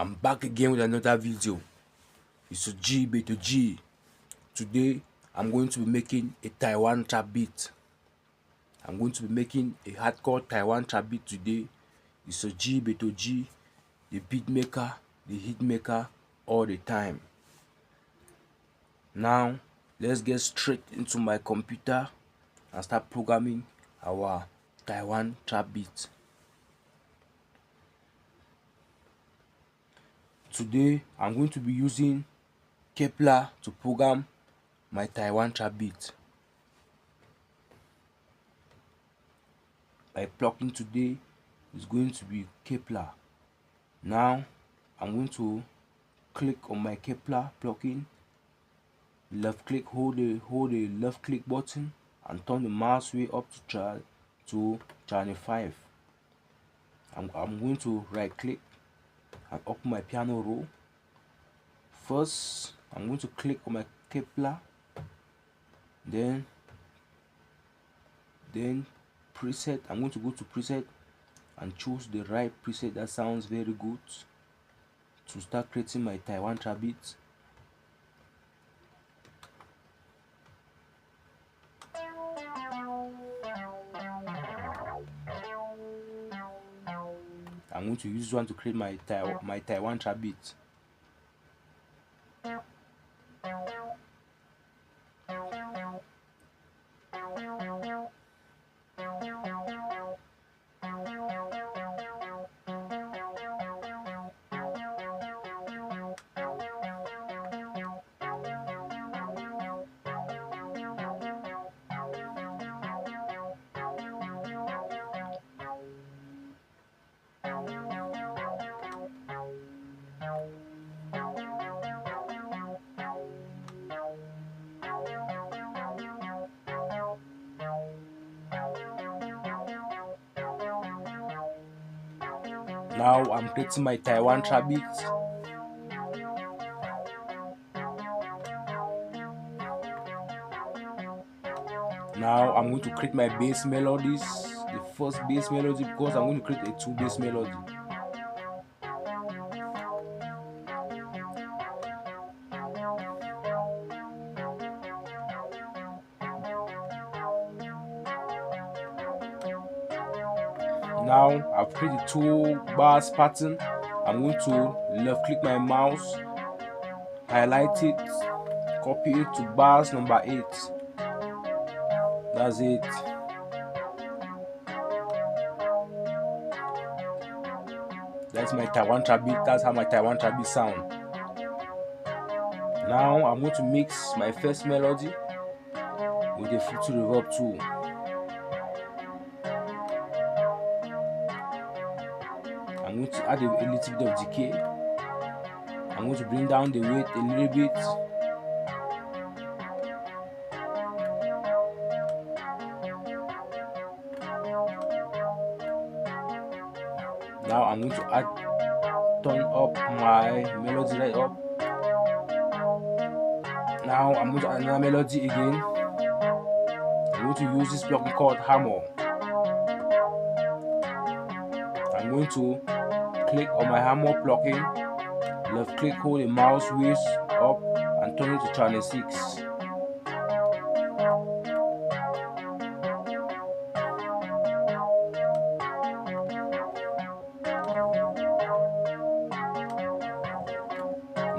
I'm back again with another video. It's a G beta G. Today I'm going to be making a Taiwan trap beat. I'm going to be making a hardcore Taiwan trap beat today. It's a G beta G, the beat maker, the hit maker all the time. Now let's get straight into my computer and start programming our Taiwan trap beat. Today I'm going to be using Kepler to program my Taiwan trap beat. My plugin today is going to be Kepler. Now I'm going to click on my Kepler plugin, left click, hold the left click button and turn the mouse way up to channel 5. I'm going to right click and open my piano roll. First I'm going to click on my Kepler, then preset. I'm going to go to preset and choose the right preset that sounds very good to start creating my Taiwan trap beat. I'm going to use this one to create my Taiwan trap beat. Now I'm creating my Taiwan trap beat. Now I'm going to create my bass melodies, the first bass melody, because I'm going to create a 2 bass melody. Now I've created 2 bars pattern. I'm going to left click my mouse, highlight it, copy it to bars number 8. That's it. That's my Taiwan trap beat. That's how my Taiwan trap beat sound. Now I'm going to mix my first melody with a Fruity Reverb tool. I'm going to add a little bit of decay. I'm going to bring down the weight a little bit. Now I'm going to turn up my melody right up. Now I'm going to add another melody again. I'm going to use this plugin called Hammer. I'm going to click on my Hammer plugin, left click, hold the mouse wheel up and turn it to channel 6.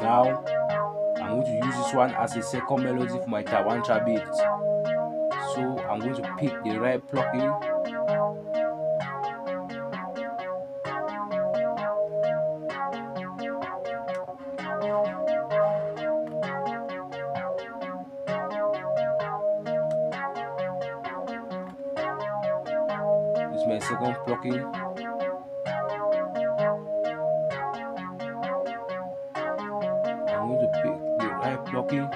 Now I'm going to use this one as a second melody for my Taiwan trap beat. So I'm going to pick the right plugin. This is my second plugin. I'm going to pick the right plugin.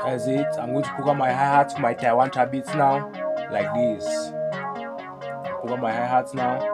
That's it. I'm going to program my hi-hat to my Taiwan trap beats now, like this. Program my hi-hats now.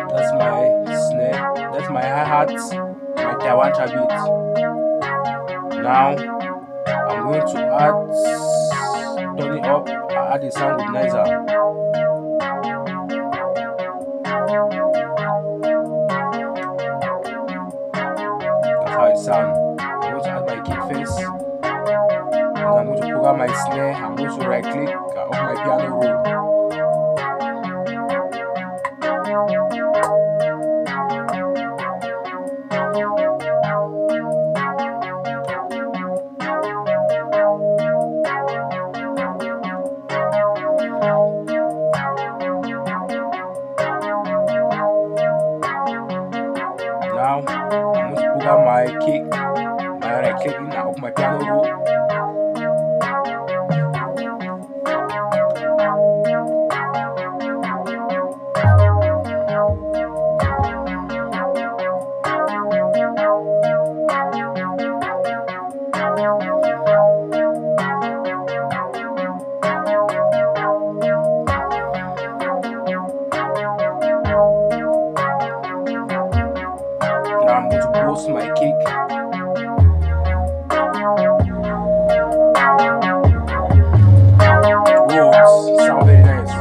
That's my snare. That's my hi-hat, my Taiwan trap beat. Now I'm going to turn it up, add a sound organizer. That's how it sounds. I'm going to add my kick first. And I'm going to program my snare. I'm going to right click off my piano roll. Now I'm going to program my kick, my right clicking off my piano roll. Now I'm going to boost my kick. Whoa, sound very nice.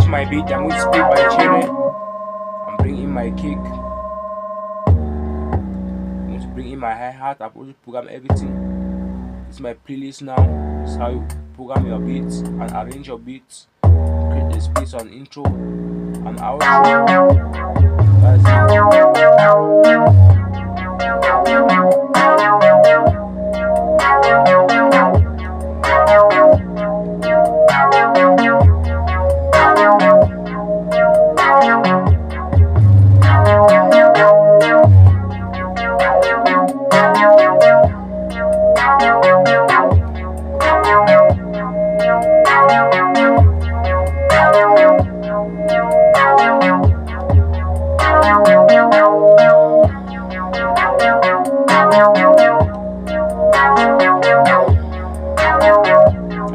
My beat, I'm going to split my cherry. I'm bringing in my kick. I'm going to bring in my hi-hat. I've already programmed everything. This is my playlist now. This is how you program your beats and arrange your beats. Create a space on intro and outro. That's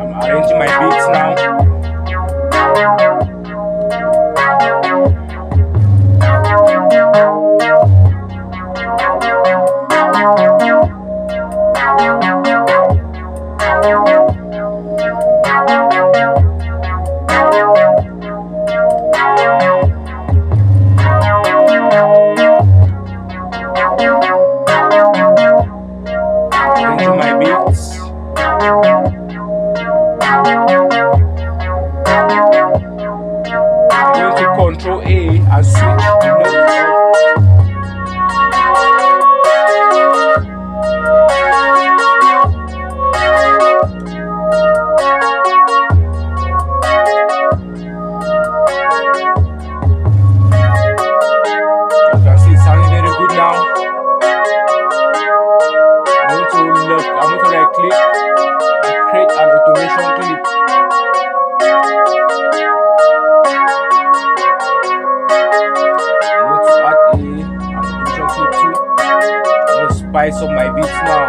I'm arranging my beats now. Arranging my beats. I'm going to Control A and switch the note up. You can see it's sounding very good now. I'm going to right click and create an automation clip. I'm going to add an automation clip too. I'm going to spice up my beats now.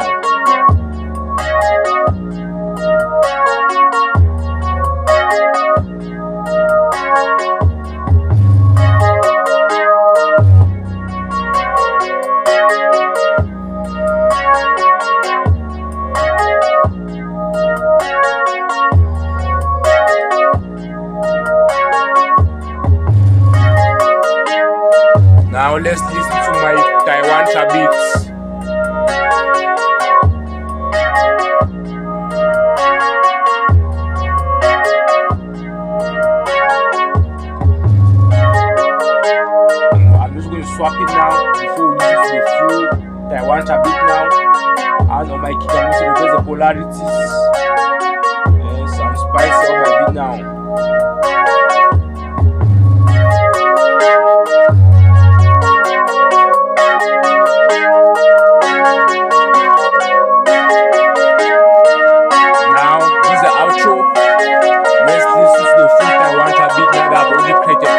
Now let's listen to my Taiwan trap beats. Taiwan beat now. And on my kick, I'm going to reverse the polarities. Yes, I'm spicy on my beat now. Now, this is the outro. Let's listen to the full Taiwan beat now that I've already created.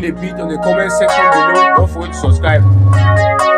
The beat on the comment section below. Don't forget to subscribe.